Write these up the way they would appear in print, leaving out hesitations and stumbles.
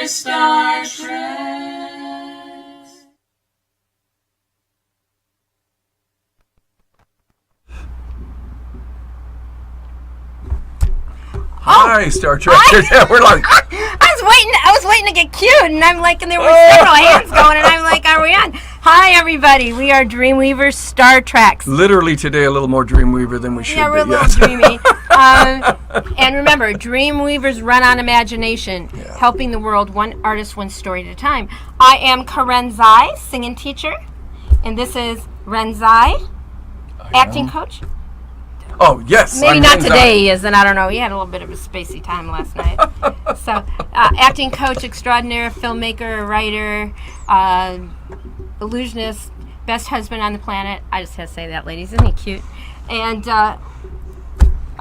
DreamWeavers StarTrax. Hi, Star Trek. We're like, I was waiting to get cute, and I'm like, and there were several hands going, and I'm like, are we on? Hi, everybody. We are DreamWeavers StarTrax. Literally today, a little more Dreamweaver than we should Yeah, we're be. a little dreamy. And remember, Dreamweavers run on imagination, helping the world one artist, one story at a time. I am Karen Zai, singing teacher, and this is Ren Zai, acting coach. Oh, yes. Maybe not today he is, and I don't know. He had a little bit of a spacey time last night. So, acting coach extraordinaire, filmmaker, writer, illusionist, best husband on the planet. I just had to say that, ladies. Isn't he cute? And are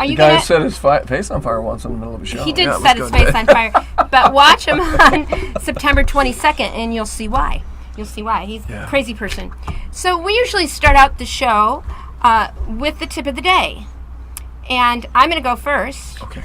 you The guy gonna set his face on fire once in the middle of a show. He did Yeah, it set was his good. face on fire. But watch him on September 22nd, and you'll see why. You'll see why. He's a crazy person. So we usually start out the show with the tip of the day. And I'm going to go first. Okay,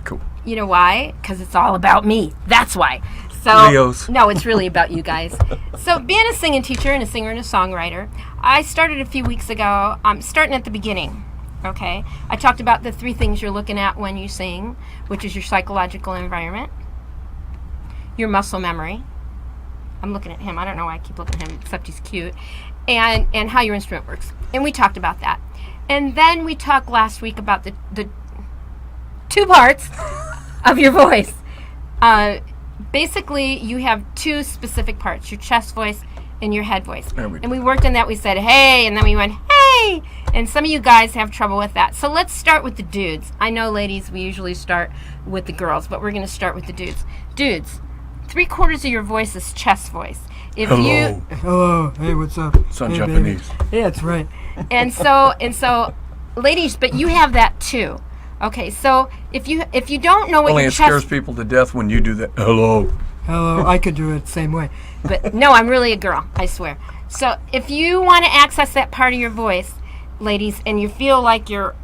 cool. You know why? Because it's all about me. That's why. So Leos. No, it's really about you guys. So being a singing teacher and a singer and a songwriter, I started a few weeks ago. I'm starting at the beginning. Okay, I talked about the 3 things you're looking at when you sing, which is your psychological environment, your muscle memory. I'm looking at him. I don't know why I keep looking at him, except he's cute. And how your instrument works. And we talked about that. And then we talked last week about the 2 parts of your voice. Basically, you have 2 specific parts, your chest voice and your head voice. And we worked on that. We said, hey, and then we went, hey. And some of you guys have trouble with that. So let's start with the dudes. I know, ladies, we usually start with the girls, but we're going to start with the dudes. Dudes, 3/4 of your voice is chest voice. If Hello, hey, what's up? It's on Hey, Japanese. baby. Yeah, that's right. And so, ladies, but you have that too. Okay, so if you don't know what Only your it scares chest, people to death when you do that. Hello. Hello, I could do it the same way. but no, I'm really a girl, I swear. So if you want to access that part of your voice, ladies, and you feel like you're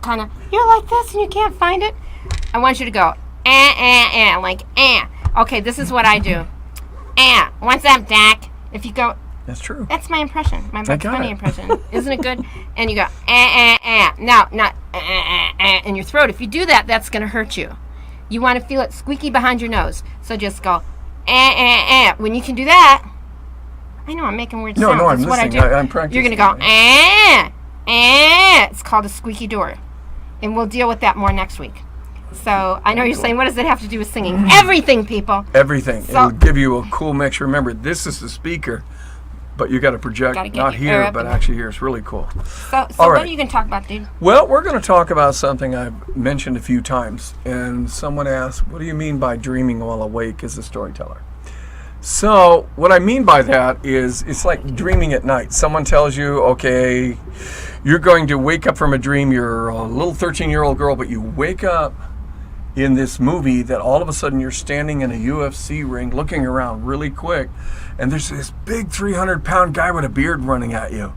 like this and you can't find it, I want you to go like. Okay, this is what I do. What's up, Doc? If you go, That's true. that's my impression, my Bugs got Bunny it. impression. Isn't it good? And you go, Now, not in your throat. If you do that, that's going to hurt you. You want to feel it squeaky behind your nose. So just go, When you can do that, I know I'm making weird sounds. No, I'm That's what I listening. do. I'm practicing. You're going to go, It's called a squeaky door. And we'll deal with that more next week. So I know you're saying, what does it have to do with singing? Everything, people. Everything. So- It'll give you a cool mix. Remember, this is the speaker, but you got to project, Gotta get not your here, air up but and- actually here. It's really cool. So All what right. are you going to talk about, dude? Well, we're going to talk about something I've mentioned a few times. And someone asked, what do you mean by dreaming while awake as a storyteller? So what I mean by that is it's like dreaming at night. Someone tells you, okay, you're going to wake up from a dream. You're a little 13-year-old girl, but you wake up in this movie that all of a sudden you're standing in a UFC ring looking around really quick, and there's this big 300-pound guy with a beard running at you.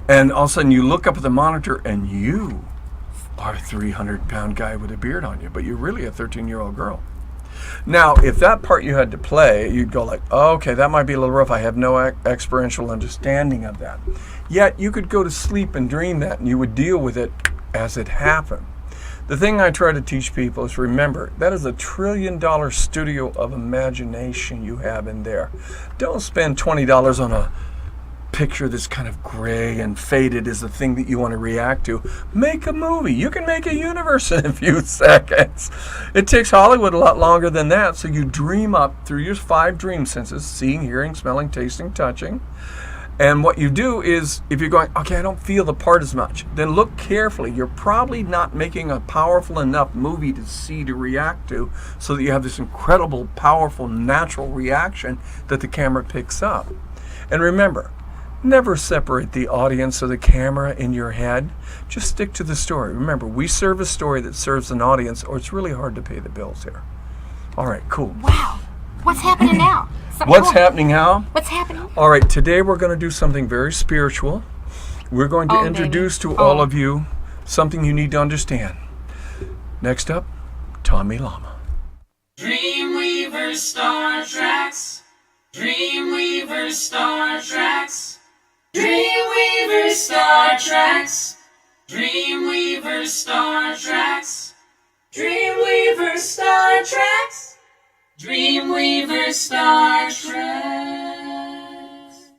And all of a sudden you look up at the monitor and you are a 300-pound guy with a beard on you, but you're really a 13-year-old girl. Now, if that part you had to play, you'd go like, oh, okay, that might be a little rough. I have no experiential understanding of that. Yet you could go to sleep and dream that, and you would deal with it as it happened. The thing I try to teach people is remember, that is $1 trillion studio of imagination you have in there. Don't spend $20 on a picture that's kind of gray and faded is the thing that you want to react to. Make a movie. You can make a universe in a few seconds. It takes Hollywood a lot longer than that, so you dream up through your 5 dream senses, seeing, hearing, smelling, tasting, touching. And what you do is, if you're going, okay, I don't feel the part as much, then look carefully. You're probably not making a powerful enough movie to see, to react to, so that you have this incredible, powerful, natural reaction that the camera picks up. And remember, never separate the audience or the camera in your head. Just stick to the story. Remember, we serve a story that serves an audience, or it's really hard to pay the bills here. All right, cool. Wow. What's happening now? What's happening now? What's happening? All right, today we're going to do something very spiritual. We're going to introduce to all of you something you need to understand. Next up, Tommy Lama. DreamWeavers DreamWeavers StarTrax. DreamWeavers StarTrax. DreamWeavers StarTrax. DreamWeavers StarTrax. DreamWeavers StarTrax. DreamWeavers StarTrax.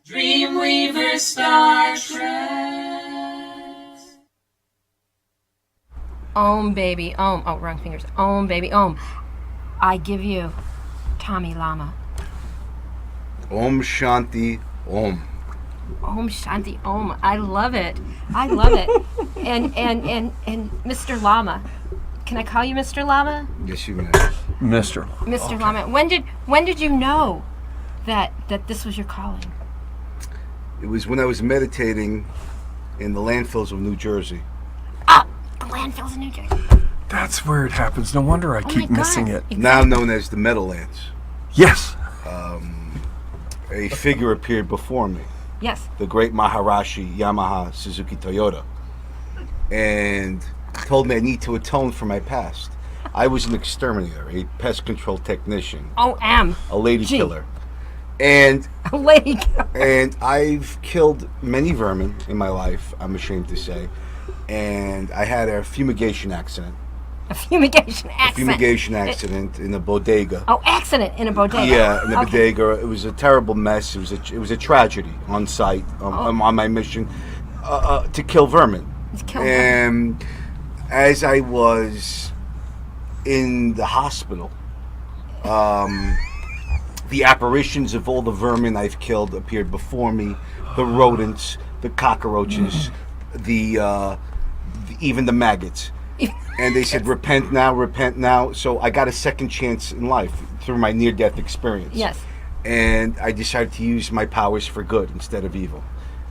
DreamWeavers StarTrax. Om, baby, om. Oh, wrong fingers. Om, baby, om. I give you Tommy Lama. Om Shanti Om. Om Shanti Om. I love it. I love it. and Mr. Lama. Can I call you Mr. Lama? Yes, you may. Mr. Mr. Lama. When did you know that this was your calling? It was when I was meditating in the landfills of New Jersey. Ah, the landfills in New Jersey. That's where it happens. No wonder I keep my God. missing it. Now known as the Meadowlands. Yes. A figure appeared before me, Yes. the great Maharashi Yamaha Suzuki Toyota, and told me I need to atone for my past. I was an exterminator, a pest control technician, O-M. a lady Gee. killer, and A lady. and I've killed many vermin in my life, I'm ashamed to say, and I had a fumigation accident. A fumigation accident. Fumigation accident in a bodega. Oh, accident in a bodega. Yeah, in the Okay. bodega. It was a terrible mess. It was a tragedy on site. I'm on my mission to kill vermin. It's killed them. And as I was in the hospital, the apparitions of all the vermin I've killed appeared before me. The rodents, the cockroaches, even the maggots. And they said, repent now, repent now. So I got a second chance in life through my near-death experience. Yes. And I decided to use my powers for good instead of evil.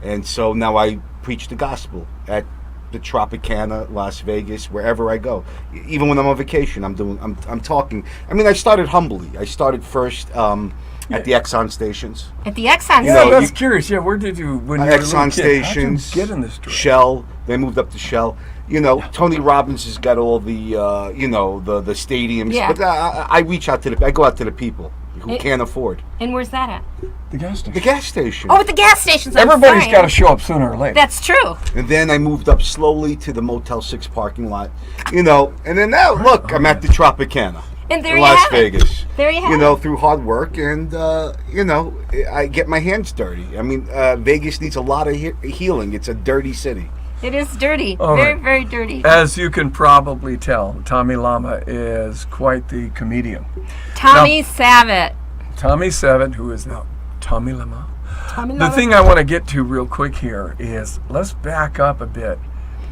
And so now I preach the gospel at the Tropicana, Las Vegas, wherever I go. Even when I'm on vacation, I'm talking. I mean, I started humbly. I started first at the Exxon stations. At the Exxon Yeah, station. that's curious. Yeah, where did you, when you were a little Exxon kid, how'd stations, you get in this direction? Shell. They moved up to Shell. You know, Tony Robbins has got all the, the stadiums. Yeah. But I reach out to I go out to the people who can't afford. And where's that at? The gas station. The gas station. Oh, at the gas stations. I'm Everybody's sorry. got to show up sooner or later. That's true. And then I moved up slowly to the Motel 6 parking lot. You know, and then now, look, I'm at the Tropicana. And there in you Las have it. Vegas. There you have You know, it. through hard work and, I get my hands dirty. I mean, Vegas needs a lot of healing. It's a dirty city. It is dirty. All very, right. very dirty. As you can probably tell, Tommy Lama is quite the comedian. Tommy Savitt. Tommy Savitt, who is now Tommy Lama. Tommy The Lama. thing I want to get to real quick here is, let's back up a bit.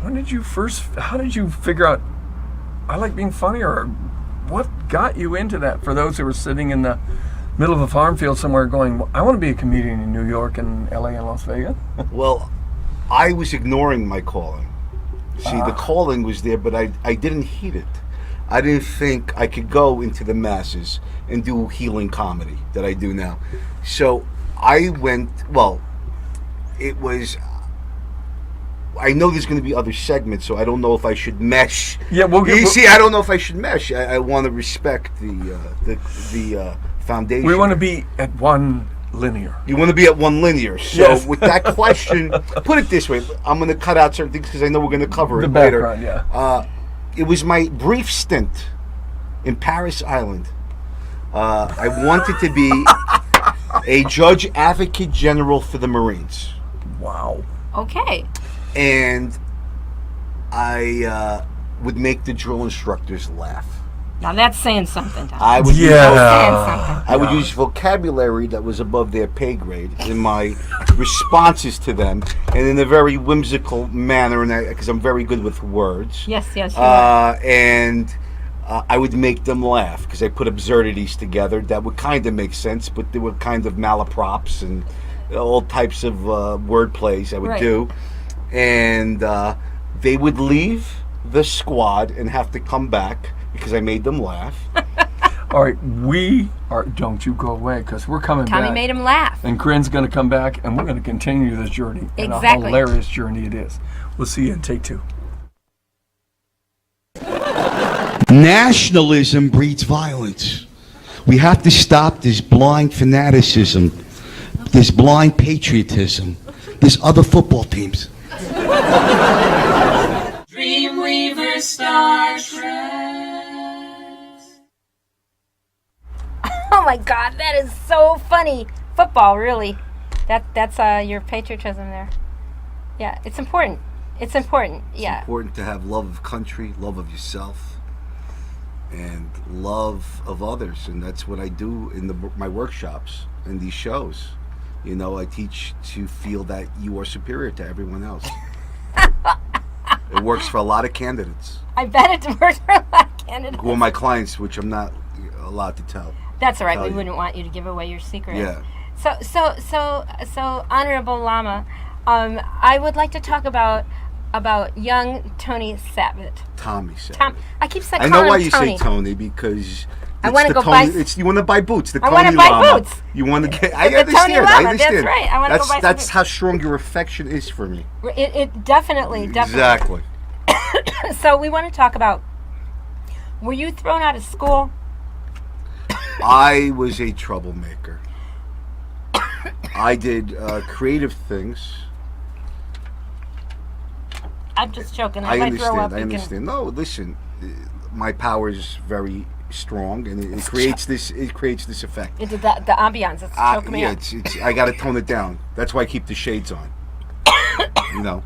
How did you figure out, I like being funny, or what got you into that? For those who were sitting in the middle of a farm field somewhere going, I want to be a comedian in New York and LA and Las Vegas. Well, I was ignoring my calling. See, the calling was there, but I didn't heed it. I didn't think I could go into the masses and do healing comedy that I do now. So I went, I know there's going to be other segments, so I don't know if I should mesh. Yeah, we'll get. You see, I don't know if I should mesh. I want to respect the foundation. We want to be at one linear. You want to be at one linear. So Yes. with that question, put it this way. I'm going to cut out certain things because I know we're going to cover The it later. background, yeah. It was my brief stint in Paris Island. I wanted to be a judge advocate general for the Marines. Wow. Okay. And I would make the drill instructors laugh. Now that's saying something, Tom. I would Saying something. I would use vocabulary that was above their pay grade in my responses to them, and in a very whimsical manner, and because I'm very good with words. Yes, yes. You are. And I would make them laugh because I put absurdities together that would kind of make sense, but they were kind of malaprops and all types of word plays I would Right. do, and they would leave the squad and have to come back because I made them laugh. All right, don't you go away, because we're coming back. Tommy made him laugh. And Corinne's going to come back, and we're going to continue this journey. And a Exactly. hilarious journey it is. We'll see you in take 2. Nationalism breeds violence. We have to stop this blind fanaticism, this blind patriotism, this other football teams. DreamWeavers StarTrax. Oh my God, that is so funny. Football, really. That's your patriotism there. Yeah, it's important. It's important. Yeah. It's important to have love of country, love of yourself, and love of others, and that's what I do in my workshops and these shows. You know, I teach to feel that you are superior to everyone else. It works for a lot of candidates. I bet it works for a lot of candidates. Well, my clients, which I'm not allowed to tell. That's all right. We you. wouldn't want you to give away your secret. Yeah. So, Honorable Lama, I would like to talk about young Tony Sabat. Tommy Sabat. I keep saying. I know why him you Tony. say Tony, because I want to go Tony, buy. you want to buy boots. The I Tony want to buy Lama. boots. You want to get. I The Tony understand. Lama, I understand. that's right. I want to go buy some That's boots. how strong your affection is for me. It definitely. Exactly. So we want to talk about. Were you thrown out of school? I was a troublemaker. I did creative things. I'm just joking. I might throw understand. up. I You can- understand. No, listen. My power is very strong, and it creates this. It creates this effect. It did the ambiance. It's choking me Yeah, up. it's. I got to tone it down. That's why I keep the shades on. You know.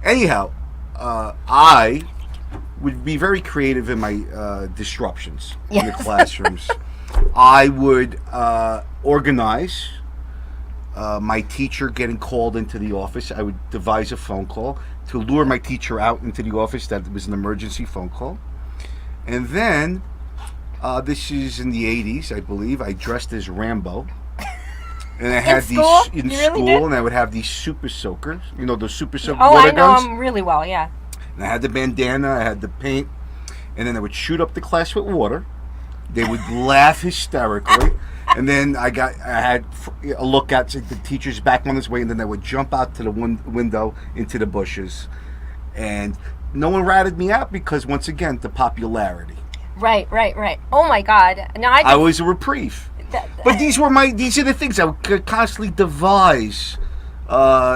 Anyhow, I would be very creative in my disruptions in the classrooms. I would organize my teacher getting called into the office. I would devise a phone call to lure my teacher out into the office that it was an emergency phone call. And then, this is in the 80s, I believe, I dressed as Rambo. And I had school? these in You really school, did? and I would have these super soakers. You know, those super soaker Oh, water I know guns? him really well. Yeah. And I had the bandana, I had the paint, and then I would shoot up the class with water. They would laugh hysterically, and then I had a look out to the teacher's back on his way, and then I would jump out to the window into the bushes, and no one ratted me out because, once again, the popularity. Right. Oh my God. Now I was a reprieve. But these are the things I would constantly devise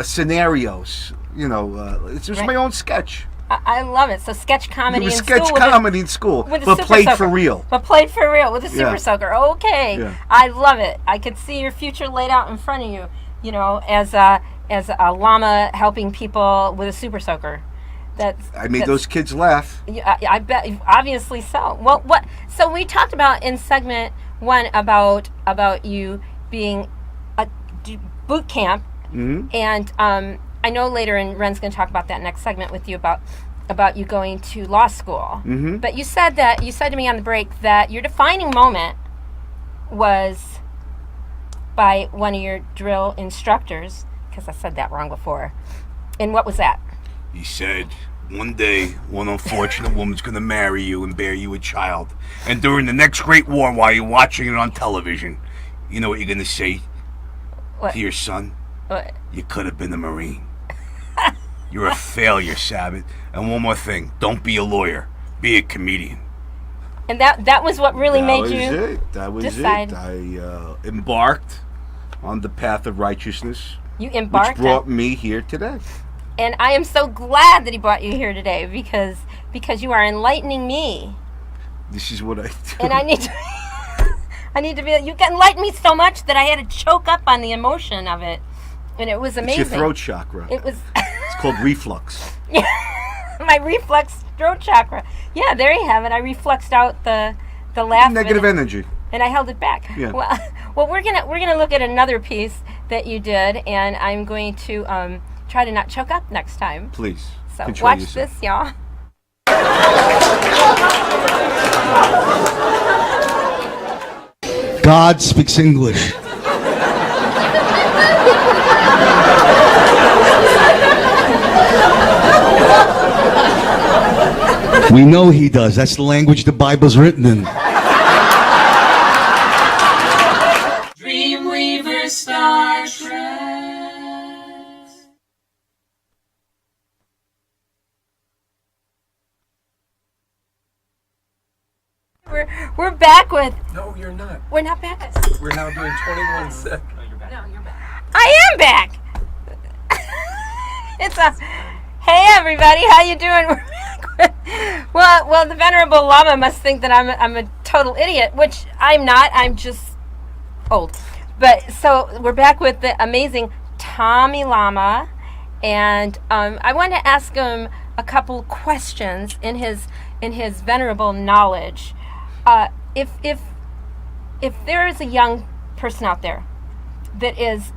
scenarios. You know, it's just my own sketch. I love it. So sketch comedy It was in sketch school. comedy in school, with a but super played soaker. for real. But played for real with a super Yeah. soaker. Okay. Yeah. I love it. I could see your future laid out in front of you. You know, as a llama helping people with a super soaker. I made those kids laugh. I bet, obviously so. Well, so we talked about in segment 1 about you being a boot camp, and I know later, and Ren's going to talk about that next segment with you about you going to law school. Mm-hmm. But you said to me on the break that your defining moment was by one of your drill instructors, because I said that wrong before. And what was that? He said, one day, one unfortunate woman's going to marry you and bear you a child. And during the next great war, while you're watching it on television, you know what you're going to say What? to your son? What? You could have been a Marine. You're a failure, Sabat. And one more thing, don't be a lawyer. Be a comedian. And that was what really made you That was decide. it. I embarked on the path of righteousness, You which embarked brought me here today. and I am so glad that he brought you here today because you are enlightening me. This is what I do. And I need to be, you can enlighten me so much that I had to choke up on the emotion of it. And it was amazing. It's your throat chakra. It was It's called reflux. my reflex throat chakra. Yeah, there you have it. I reflexed out the laugh. Negative energy. And I held it back. Yeah. Well, we're gonna look at another piece that you did, and I'm going to try to not choke up next time. Please. So control watch yourself. this, y'all. God speaks English. We know he does. That's the language the Bible's written in. DreamWeavers StarTrax. We're back with. No, you're not. We're not back. We're now doing 21 seconds. I am back. It's a. Hey everybody, how you doing? We're back with, well, the venerable Lama must think that I'm a total idiot, which I'm not. I'm just old. But so we're back with the amazing Tommy Lama, and I want to ask him a couple questions in his venerable knowledge. If there is a young person out there that is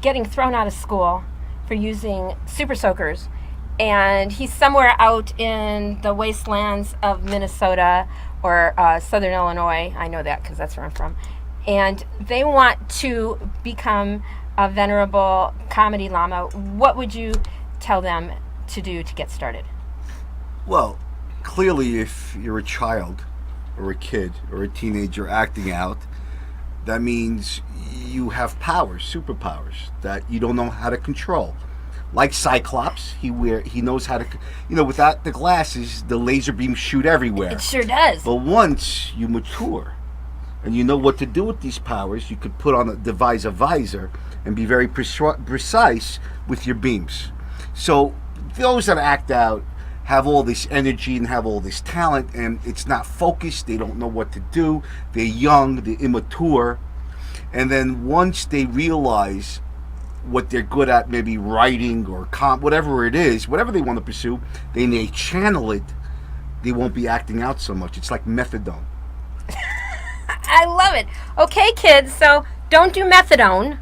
getting thrown out of school for using super soakers, and he's somewhere out in the wastelands of Minnesota or southern Illinois, I know that because that's where I'm from, and they want to become a venerable comedy Lama, what would you tell them to do to get started? Well, clearly if you're a child or a kid or a teenager acting out, that means you have powers, superpowers that you don't know how to control. Like Cyclops, he knows how to, without the glasses, the laser beams shoot everywhere. It sure does. But once you mature and you know what to do with these powers, you could devise a visor and be very precise with your beams. So those that act out have all this energy and have all this talent, and it's not focused. They don't know what to do. They're young, they're immature. And then once they realize what they're good at, maybe writing or whatever it is, whatever they want to pursue, then they channel it. They won't be acting out so much. It's like methadone. I love it. Okay, kids, so don't do methadone,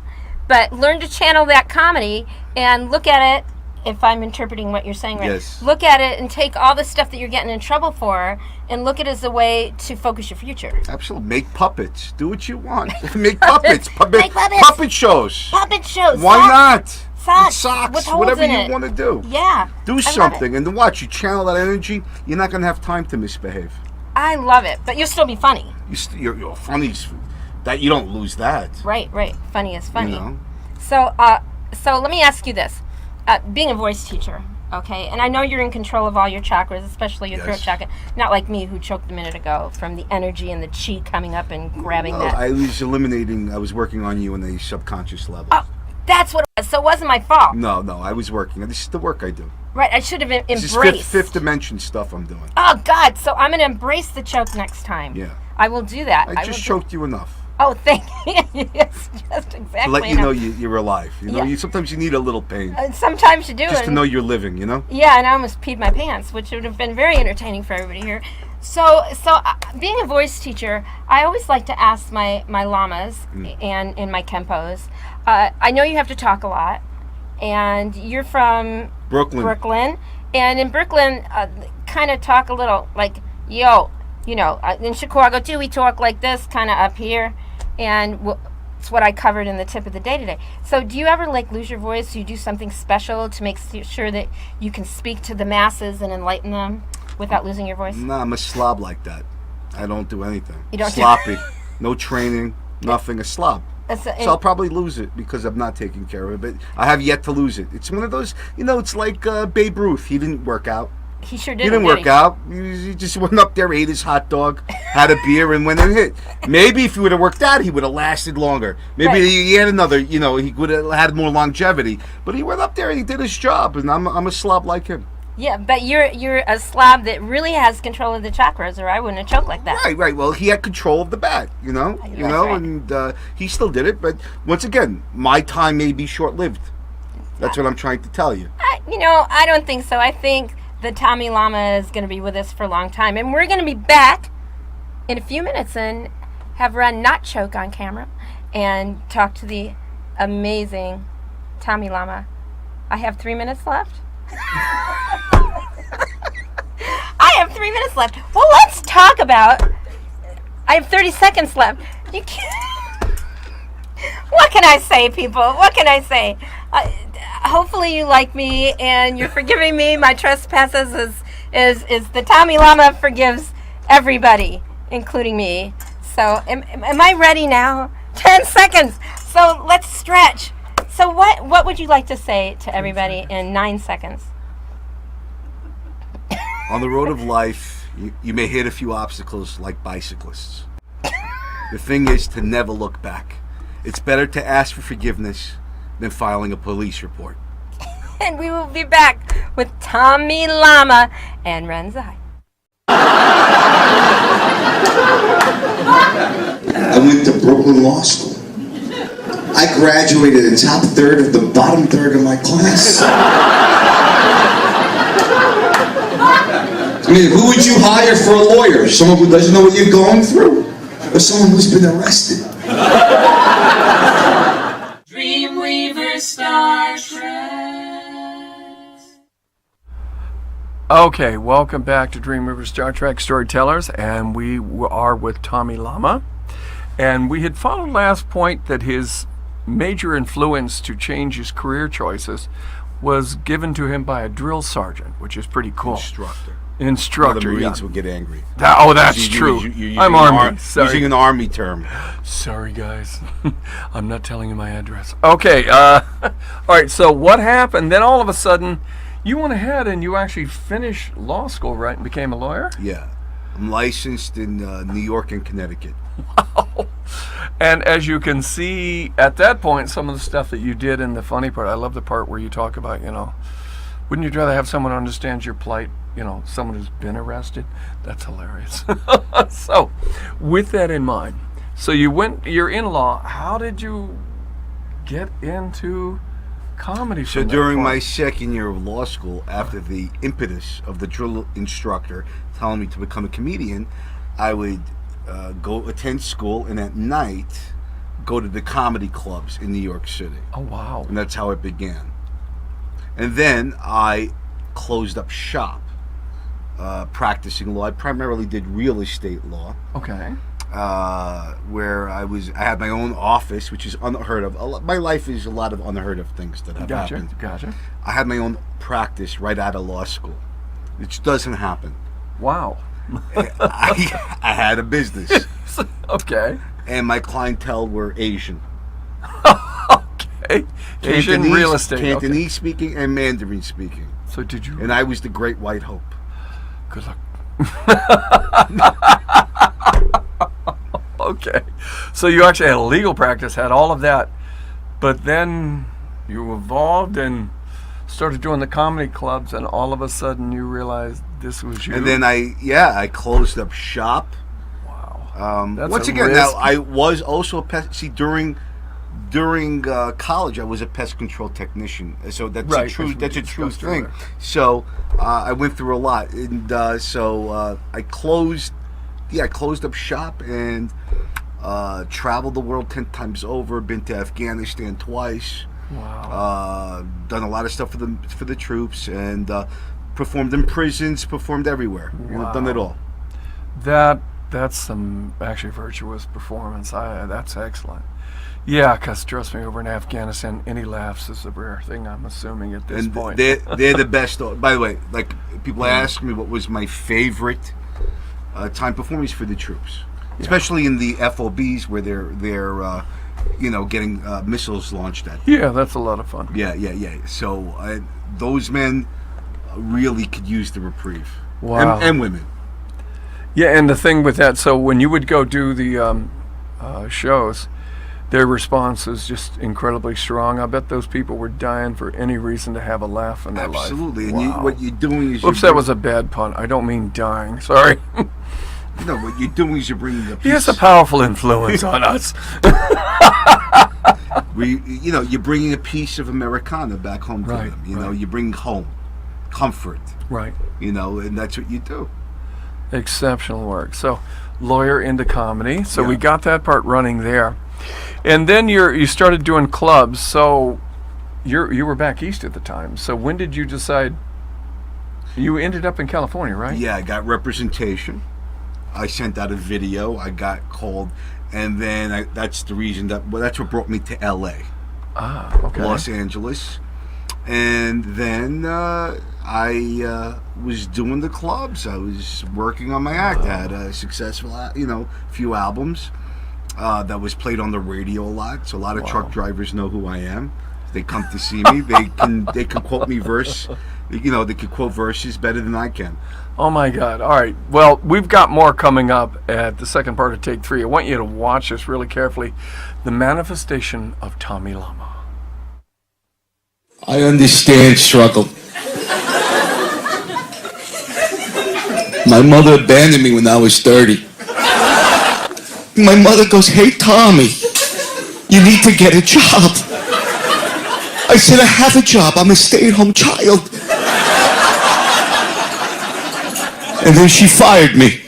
but learn to channel that comedy and look at it, if I'm interpreting what you're saying right. Yes. Look at it and take all the stuff that you're getting in trouble for and look at it as a way to focus your future. Absolutely. Make puppets. Do what you want. Make puppets. Make puppets. Puppet shows. Puppet shows. Why not? Socks. Socks. With holes Whatever in you it. want to do. Yeah. Do something. And then watch. You channel that energy, you're not going to have time to misbehave. I love it. But you'll still be funny. You're funny. That you don't lose that. Right. Funny is funny. You know? So let me ask you this. Being a voice teacher, okay, and I know you're in control of all your chakras, especially your throat Yes. chakra, not like me who choked a minute ago from the energy and the chi coming up and grabbing that. I was working on you in a subconscious level. Oh, that's what it was. So it wasn't my fault. No, I was working. This is the work I do. Right, I should have This is embraced. fifth dimension stuff I'm doing. Oh, God, so I'm going to embrace the choke next time. Yeah. I will do that. I just choked you enough. Oh, thank you. Yes, just exactly To let you enough. know you're alive. Yeah. Sometimes you need a little pain. Sometimes you do. Just to and- know you're living, Yeah, and I almost peed my pants, which would have been very entertaining for everybody here. So being a voice teacher, I always like to ask my lamas and in my kempos. I know you have to talk a lot, and you're from Brooklyn. And in Brooklyn, kind of talk a little like, yo, in Chicago too, we talk like this, kind of up here, and it's what I covered in the tip of the day today. So do you ever lose your voice? Do you do something special to make sure that you can speak to the masses and enlighten them without losing your voice? Nah, I'm a slob like that. I don't do anything. You don't do- Sloppy. No training, nothing. A slob. So I'll probably lose it because I'm not taking care of it. But I have yet to lose it. It's one of those, it's like Babe Ruth. He didn't work out. he sure did. He didn't work out. He just went up there, ate his hot dog, had a beer, and went and hit. Maybe if he would have worked out, he would have lasted longer. Maybe Right. he had another, he would have had more longevity. But he went up there and he did his job, and I'm a slob like him. Yeah, but you're a slob that really has control of the chakras, or I wouldn't have choked like that. Right. Well, he had control of the bat, right. and he still did it. But once again, my time may be short-lived. That's what I'm trying to tell you. I don't think so. I think the Tommy Lama is going to be with us for a long time, and we're going to be back in a few minutes and have Ren not choke on camera and talk to the amazing Tommy Lama. I have 3 minutes left. I have 3 minutes left. Well, let's talk about. I have 30 seconds left. You can't. What can I say, people? What can I say? Hopefully you like me and you're forgiving me. My trespasses is the Tommy Lama forgives everybody, including me. So am I ready now? 10 seconds. So let's stretch. So what would you like to say to everybody in 9 seconds? On the road of life, You may hit a few obstacles like bicyclists. The thing is to never look back. It's better to ask for forgiveness than filing a police report. And we will be back with Tommy Lama and Renzai. I went to Brooklyn Law School. I graduated in top third of the bottom third of my class. I mean, who would you hire for a lawyer? Someone who doesn't know what you're going through? Or someone who's been arrested? DreamWeavers StarTrax. Okay, welcome back to DreamWeavers StarTrax Storytellers, and we are with Tommy Lama. And we had followed last point that his major influence to change his career choices was given to him by a drill sergeant, which is pretty cool. Instructor, The Marines yeah. will get angry. That's true. I'm Army. Sorry. Using an Army term. Sorry, guys. I'm not telling you my address. Okay. All right. So what happened? Then all of a sudden, you went ahead and you actually finished law school, right, and became a lawyer? Yeah. I'm licensed in New York and Connecticut. Wow. And as you can see, at that point, some of the stuff that you did, and the funny part, I love the part where you talk about, wouldn't you rather have someone who understands your plight, someone who's been arrested? That's hilarious. So, with that in mind, so you're in law. How did you get into comedy? So during my second year of law school, after the impetus of the drill instructor telling me to become a comedian, I would go attend school, and at night go to the comedy clubs in New York City. Oh, wow. And that's how it began. And then I closed up shop practicing law. I primarily did real estate law. Okay. Where I had my own office, which is unheard of. My life is a lot of unheard of things that have happened. Gotcha. I had my own practice right out of law school, which doesn't happen. Wow. I had a business. Okay. And my clientele were Asian. Okay. Asian real estate. Cantonese speaking and Mandarin speaking. So did you? And I was the Great White Hope. Good luck. Okay. So you actually had a legal practice, had all of that, but then you evolved and started doing the comedy clubs, and all of a sudden you realized this was you. And then I closed up shop. Wow. That's once a again, risk. now I was also a pest. See, during college, I was a pest control technician. So that's Right, a true discussed thing. earlier. So I went through a lot, and so I closed up shop and traveled the world 10 times over. Been to Afghanistan twice. Wow. Done a lot of stuff for the troops, and performed in prisons, performed everywhere. Wow. Done it all. That's some actually virtuous performance. That's excellent. Yeah, because trust me, over in Afghanistan, any laughs is a rare thing, I'm assuming, at this point. They're the best. By the way, like, people ask me what was my favorite time performance for the troops, especially in the FOBs where they're getting missiles launched at them. Yeah, that's a lot of fun. Yeah. So those men really could use the reprieve. Wow. And women. Yeah, and the thing with that, so when you would go do the shows, their response is just incredibly strong. I bet those people were dying for any reason to have a laugh in their life. Absolutely. Wow. And what you're doing is... Oops, that was a bad pun. I don't mean dying. Sorry. No, what you're doing is you're bringing a piece... He has a powerful influence on us. You're bringing a piece of Americana back home to Right, them. right. You bring home comfort. Right. And that's what you do. Exceptional work. So, lawyer into comedy. So Yeah. we got that part running there. And then you started doing clubs. So you were back east at the time. So when did you decide? You ended up in California, right? Yeah, I got representation. I sent out a video. I got called, and then that's the reason that's what brought me to L.A. Ah, okay. Los Angeles, and then I was doing the clubs. I was working on my act. I had a successful, few albums that was played on the radio a lot. So a lot of truck drivers know who I am. They come to see me. They can quote me verse. They can quote verses better than I can. Oh my God. All right. Well, we've got more coming up at the second part of Take 3. I want you to watch this really carefully. The manifestation of Tommy Lama. I understand struggle. My mother abandoned me when I was 30. My mother goes, "Hey, Tommy, you need to get a job." I said, "I have a job. I'm a stay-at-home child." And then she fired me.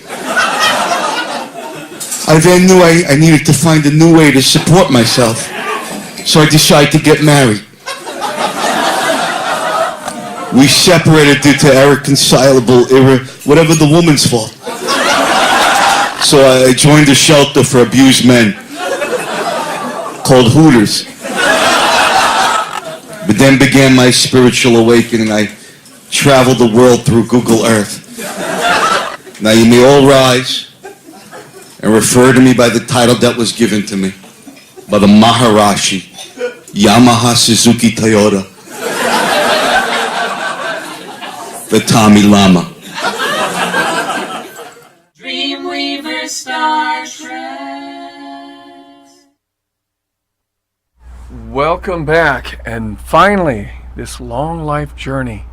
I then knew I needed to find a new way to support myself. So I decided to get married. We separated due to irreconcilable, whatever the woman's fault. So I joined a shelter for abused men called Hooters. But then began my spiritual awakening. I traveled the world through Google Earth. Now you may all rise and refer to me by the title that was given to me by the Maharashi, Yamaha Suzuki Toyota, the Tommy Lama. DreamWeavers StarTrax. Welcome back. And finally, this long life journey.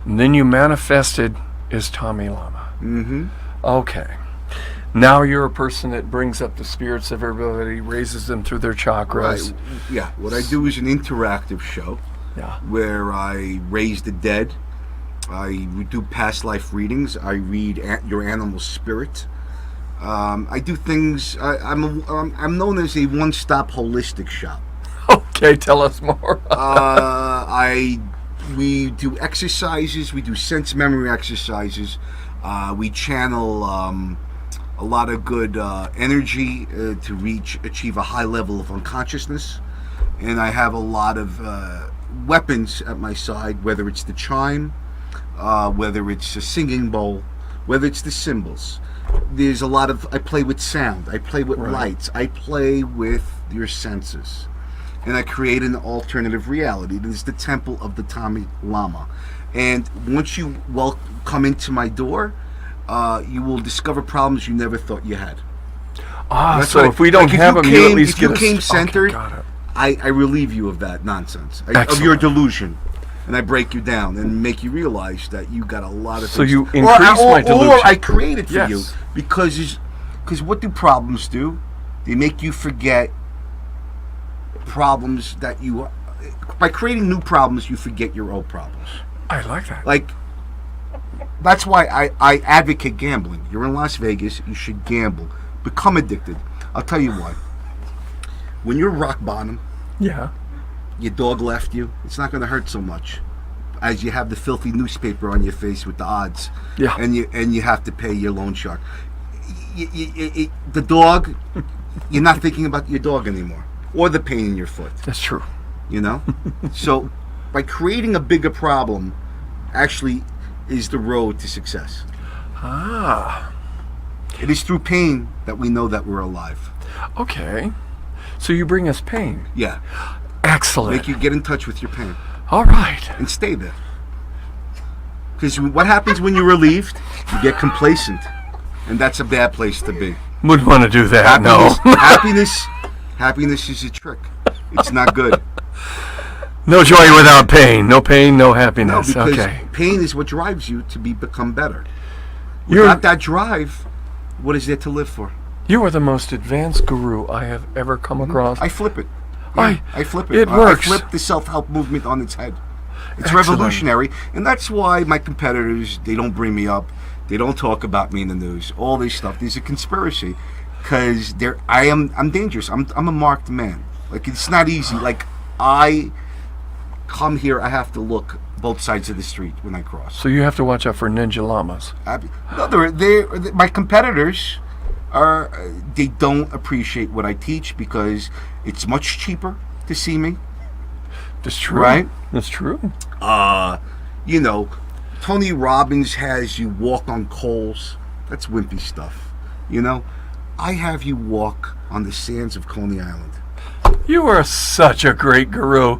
And then you manifested as Tommy Lama. Mm-hmm. Okay. Now you're a person that brings up the spirits of everybody, raises them through their chakras. Right. Yeah. What I do is an interactive show Yeah. where I raise the dead. I do past life readings. I read your animal spirit. I do things. I'm known as a one-stop holistic shop. Okay, tell us more. We do exercises. We do sense memory exercises. We channel a lot of good energy to achieve a high level of unconsciousness, and I have a lot of weapons at my side. Whether it's the chime, whether it's a singing bowl, whether it's the cymbals. There's a lot of. I play with sound. I play with lights. I play with your senses. And I create an alternative reality. It is the temple of the Tommy Lama. And once you come into my door, you will discover problems you never thought you had. So if we don't have them, you at least get us. If you came centered, Okay, got it. I relieve you of that nonsense, of Excellent. your delusion. And I break you down and make you realize that you got a lot of So things. you increase my delusion. Or I create it for Yes. you. Because what do problems do? They make you forget problems that you... By creating new problems, you forget your old problems. I like that. Like, that's why I advocate gambling. You're in Las Vegas, you should gamble. Become addicted. I'll tell you why. When you're rock bottom, Yeah. your dog left you, it's not going to hurt so much as you have the filthy newspaper on your face with the odds. Yeah. And you have to pay your loan shark. The dog, you're not thinking about your dog anymore. Or the pain in your foot. That's true. You know? So, by creating a bigger problem, actually is the road to success. Ah. It is through pain that we know that we're alive. Okay. So you bring us pain. Yeah. Excellent. Make you get in touch with your pain. All right. And stay there. Because what happens when you're relieved? You get complacent. And that's a bad place to be. Wouldn't want to do that. Happiness is a trick. It's not good. No joy without pain. No pain, no No, happiness. because Okay. pain is what drives you to become better. You're- Without that drive, what is there to live for? You are the most advanced guru I have ever come across. I flip it. I flip it. It works. I flip the self-help movement on its head. It's Excellent. revolutionary, and that's why my competitors, they don't bring me up. They don't talk about me in the news. All this stuff. There's a conspiracy because I'm dangerous. I'm a marked man. Like, it's not easy. Like, I come here, I have to look both sides of the street when I cross. So you have to watch out for ninja llamas. No, my competitors they don't appreciate what I teach because it's much cheaper to see me. That's true. Right? That's true. You know, Tony Robbins has you walk on coals. That's wimpy stuff. You know, I have you walk on the sands of Coney Island. You are such a great guru.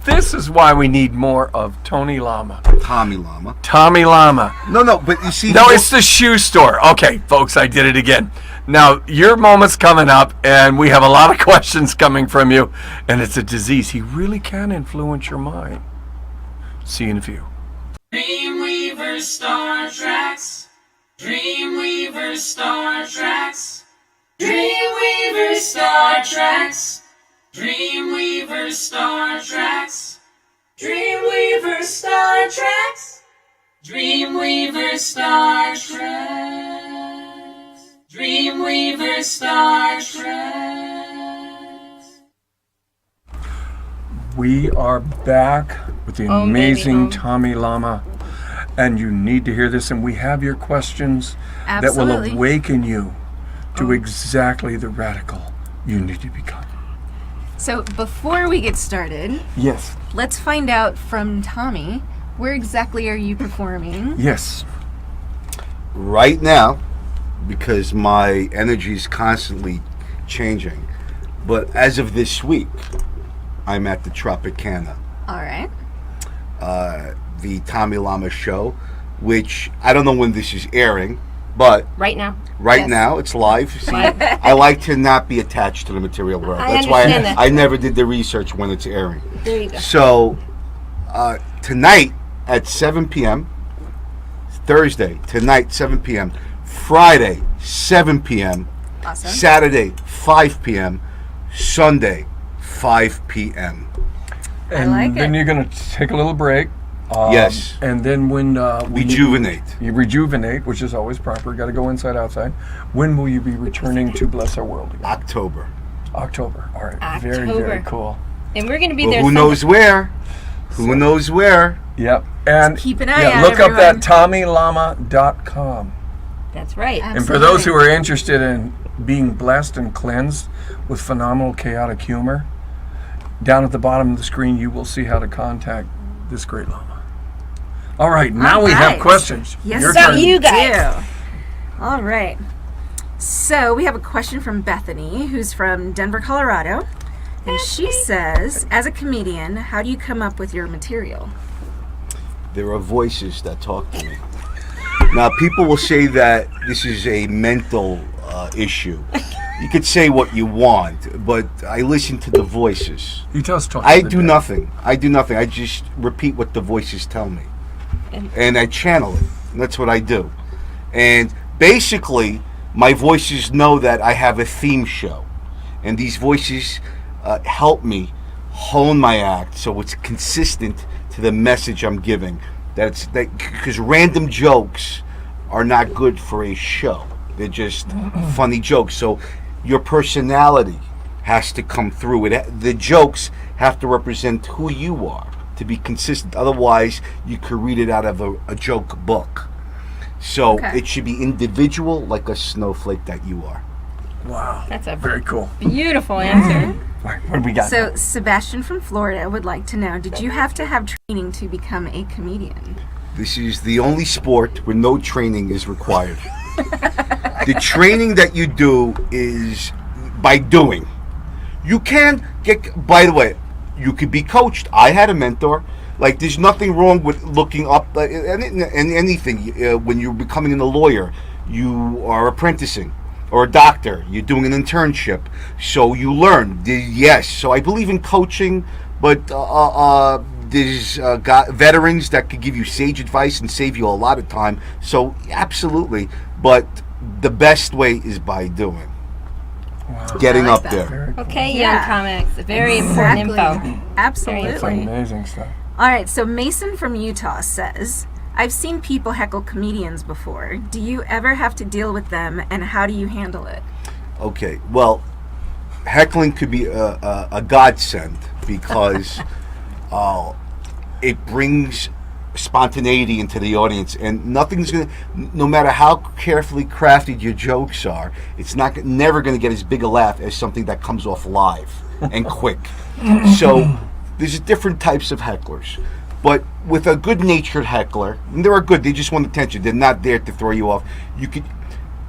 this is why we need more of Tony Lama. Tommy Lama. Tommy Lama. No, but you see... No, it's the shoe store. Okay, folks, I did it again. Now, your moment's coming up, and we have a lot of questions coming from you, and it's a disease. He really can influence your mind. See you in a few. DreamWeavers StarTrax. DreamWeavers StarTrax. DreamWeavers StarTrax. DreamWeavers StarTrax. DreamWeavers StarTrax. DreamWeavers StarTrax. DreamWeavers StarTrax. We are back with the amazing Tommy Lama, and you need to hear this, and we have your questions that will awaken you to exactly the radical you need to become. So before we get started, Yes. let's find out from Tommy, where exactly are you performing? Yes. Right now, because my energy is constantly changing, but as of this week, I'm at the Tropicana, All right. the Tommy Lama show, which I don't know when this is airing, but Right now. Yes. now it's live. See, I like to not be attached to the material world. I That's why understand that. I never did the research when it's airing. There you go. So, tonight at 7 p.m., Thursday, tonight, 7 p.m., Friday, 7 p.m., Awesome. Saturday, 5 p.m., Sunday, 5 p.m. And like then it. you're going to take a little break. Yes. And then when Rejuvenate. you rejuvenate, which is always proper, got to go inside, outside. When will you be returning to Bless Our World again? October. October. All right. Very, very October. cool. And we're going to be Well, there who Sunday. knows where? Who knows where? Yep. And keep an eye out, look up that everyone. TommyLama.com. That's right. And for those who are interested in being blessed and cleansed with phenomenal chaotic humor, down at the bottom of the screen you will see how to contact this great Lama. All right, now we have right. questions. Yes, Your sir. turn. You guys. do. All right. So we have a question from Bethany, who's from Denver, Colorado. And she says, as a comedian, how do you come up with your material? There are voices that talk to me. Now, people will say that this is a mental issue. You could say what you want, but I listen to the voices. You just talk. I do nothing. I just repeat what the voices tell me. And I channel it. That's what I do. And basically, my voices know that I have a theme show. And these voices help me hone my act so it's consistent to the message I'm giving. Because random jokes are not good for a show. They're just funny jokes. So your personality has to come through. The jokes have to represent who you are to be consistent. Otherwise, you could read it out of a joke book. So Okay. it should be individual, like a snowflake that you are. Wow. That's a Very cool. beautiful answer. All right, what do we got? So Sebastian from Florida would like to know, did you have to have training to become a comedian? This is the only sport where no training is required. The training that you do is by doing. You can get, by the way, you could be coached. I had a mentor. Like, there's nothing wrong with looking up and anything. When you're becoming a lawyer, you are apprenticing, or a doctor, you're doing an internship. So you learn. Yes. So I believe in coaching, but there's veterans that could give you sage advice and save you a lot of time. So absolutely. But the best way is by doing. Wow. Getting I like up that. there. Very cool. Okay, Yeah. Young Comics. Very important info. Absolutely. That's amazing stuff. All right, so Mason from Utah says, I've seen people heckle comedians before. Do you ever have to deal with them, and how do you handle it? Okay, well, heckling could be a godsend because it brings spontaneity into the audience, and nothing's gonna, no matter how carefully crafted your jokes are, it's never gonna get as big a laugh as something that comes off live and quick. So there's different types of hecklers, but with a good-natured heckler, and they are good, they just want attention, they're not there to throw you off.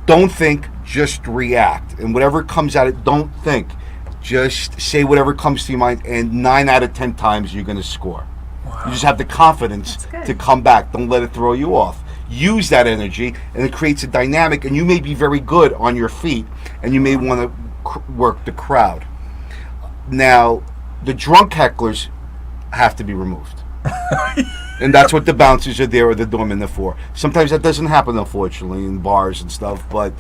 Don't think, just react, and whatever comes out, don't think, Just say whatever comes to your mind, and 9 out of 10 times you're going to score. You just have the confidence to come back. Don't let it throw you off. Use that energy, and it creates a dynamic, and you may be very good on your feet, and you may want to work the crowd. Now, the drunk hecklers have to be removed. And that's what the bouncers are there, or the doormen are for. Sometimes that doesn't happen, unfortunately, in bars and stuff, but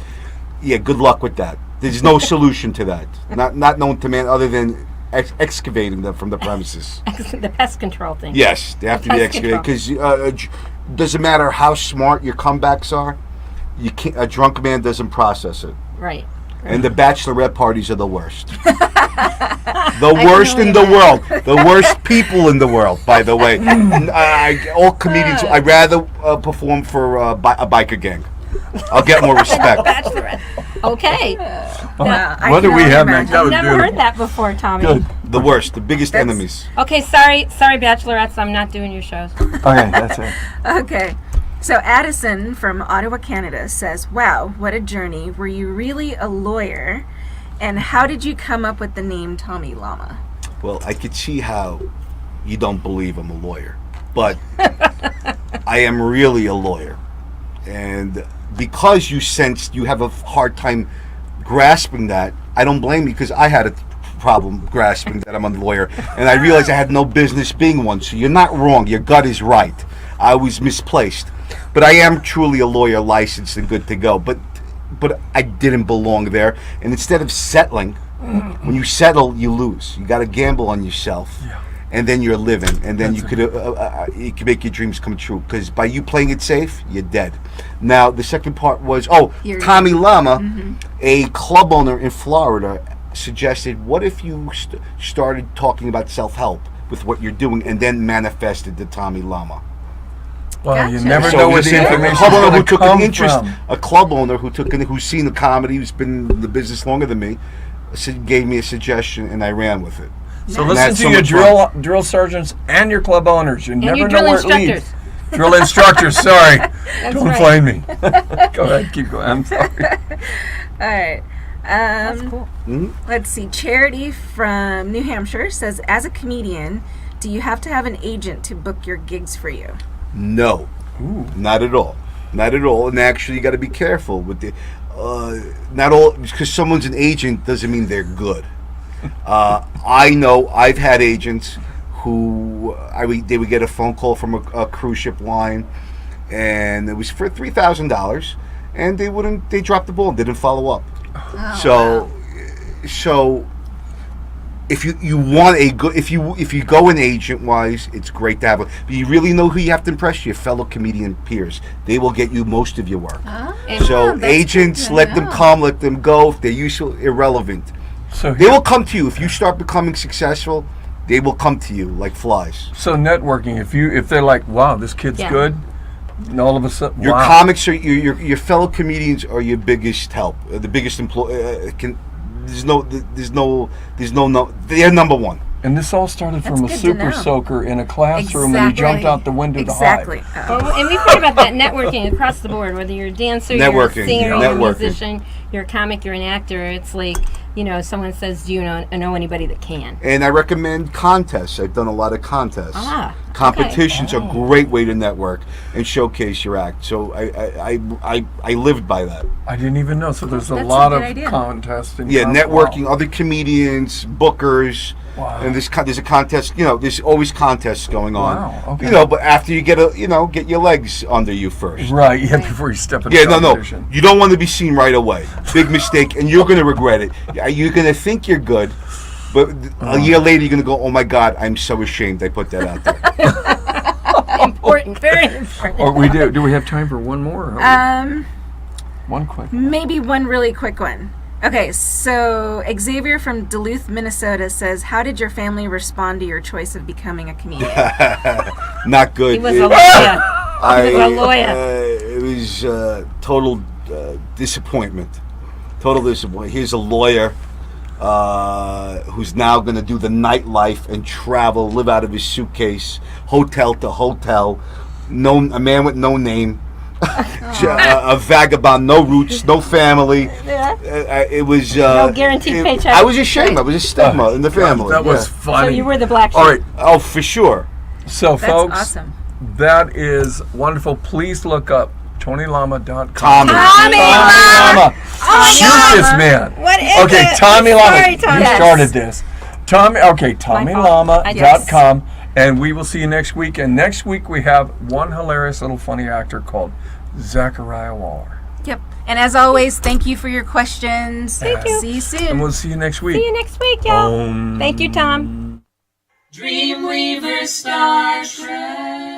yeah, good luck with that. There's no solution to that. Not known to man other than excavating them from the premises. The pest control thing. Yes, they have to be excavated, because doesn't matter how smart your comebacks are, you can't, a drunk man doesn't process it. Right. And the bachelorette parties are the worst. The worst in the world. The worst people in the world, by the way. All comedians, I'd rather perform for a biker gang. I'll get more respect. Bachelorette. Okay. What do we have next? That I've was never beautiful. heard that before, Tommy. Good. The worst, the biggest enemies. Okay, sorry, bachelorettes. I'm not doing your shows. Okay, that's it. Okay. So Addison from Ottawa, Canada says, "Wow, what a journey. Were you really a lawyer? And how did you come up with the name Tommy Lama?" Well, I could see how you don't believe I'm a lawyer, but I am really a lawyer. And because you sensed you have a hard time grasping that, I don't blame you, because I had a problem grasping that I'm a lawyer, and I realized I had no business being one. So you're not wrong. Your gut is right. I was misplaced. But I am truly a lawyer, licensed and good to go. But I didn't belong there. And instead of settling, when you settle, you lose. You got to gamble on yourself, and then you're living, and then you can make your dreams come true. Because by you playing it safe, you're dead. Now the second part was Tommy Lama, a club owner in Florida, suggested, what if you started talking about self-help with what you're doing, and then manifested the Tommy Lama. Well, you Gotcha. never So know you where see, the a information club owner is who going to took an come interest, from. a club owner who's seen the comedy, who's been in the business longer than me, gave me a suggestion, and I ran with it. So And listen that's to so your much fun. drill sergeants and your club owners. You never your know drill where it leads. instructors. Drill instructors, sorry. Don't right. blame me. Go ahead, keep going. I'm sorry. All right. That's cool. Let's see. Charity from New Hampshire says, "As a comedian, do you have to have an agent to book your gigs for you?" No, not at all. Not at all. And actually, you got to be careful with the. Not all, because someone's an agent doesn't mean they're good. I know I've had agents who they would get a phone call from a cruise ship line, and it was for $3,000, and they dropped the ball and didn't follow up. So if you want a good, if you go an agent wise, it's great to have but you really know who you have to impress, your fellow comedian peers. They will get you most of your work. So agents, let them come, let them go. If they're useful, irrelevant, So they will come to you. If you start becoming successful, they will come to you like flies. So networking, if they're like, wow, this kid's Yeah. good, and all of a sudden, Your wow. comics are your fellow comedians are your biggest help, the biggest employee. They're number one. And this all started from a That's good to super know. soaker in a classroom, and he jumped out the window Exactly. to hide. Well, and we've heard about that networking across the board. Whether you're a dancer, you're a Networking, singer, yeah. you're a Networking. musician, you're a comic, you're an actor. It's like, someone says, "Do you know anybody that can?" And I recommend contests. I've done a lot of contests. Competitions are a great way to network and showcase your act. So I lived by that. I didn't even know. So there's a That's a lot good of idea. contests. And Yeah, networking, other comedians, bookers. Wow. And there's a contest. There's always contests going on. Wow, okay. But after you get get your legs under you first. Right, yeah, before you step in Yeah, the no. competition. You don't want to be seen right away. Big mistake, and you're going to regret it. You're going to think you're good, but a year later you're going to go, "Oh my God, I'm so ashamed I put that out there." Important, very important. Or do we have time for one more? One quick. Maybe one really quick one. Okay, so Xavier from Duluth, Minnesota says, "How did your family respond to your choice of becoming a comedian?" Not good. He was a lawyer. I- He was a lawyer. It was total disappointment. Total disappointment. Here's a lawyer who's now going to do the nightlife and travel, live out of his suitcase, hotel to hotel. A man with no name, A vagabond, no roots, no family. It was No guaranteed paycheck. I was ashamed. I was a stigma in the family. That was Yeah. funny. So you were the black sheep. All right. Oh, for sure. So, That's folks, awesome. that is wonderful. Please look up TonyLama.com. Tommy. Lama. Shoot this man. What is Okay, it? Tommy I'm Lama. sorry, Tommy. You Yes. started this. TommyLama.com. Yes. And we will see you next week. And next week we have one hilarious little funny actor called Zachariah Waller. Yep. And as always, thank you for your questions. Thank you. See you soon. And we'll see you next week. See you next week, y'all. Thank you, Tom. DreamWeavers StarTrax.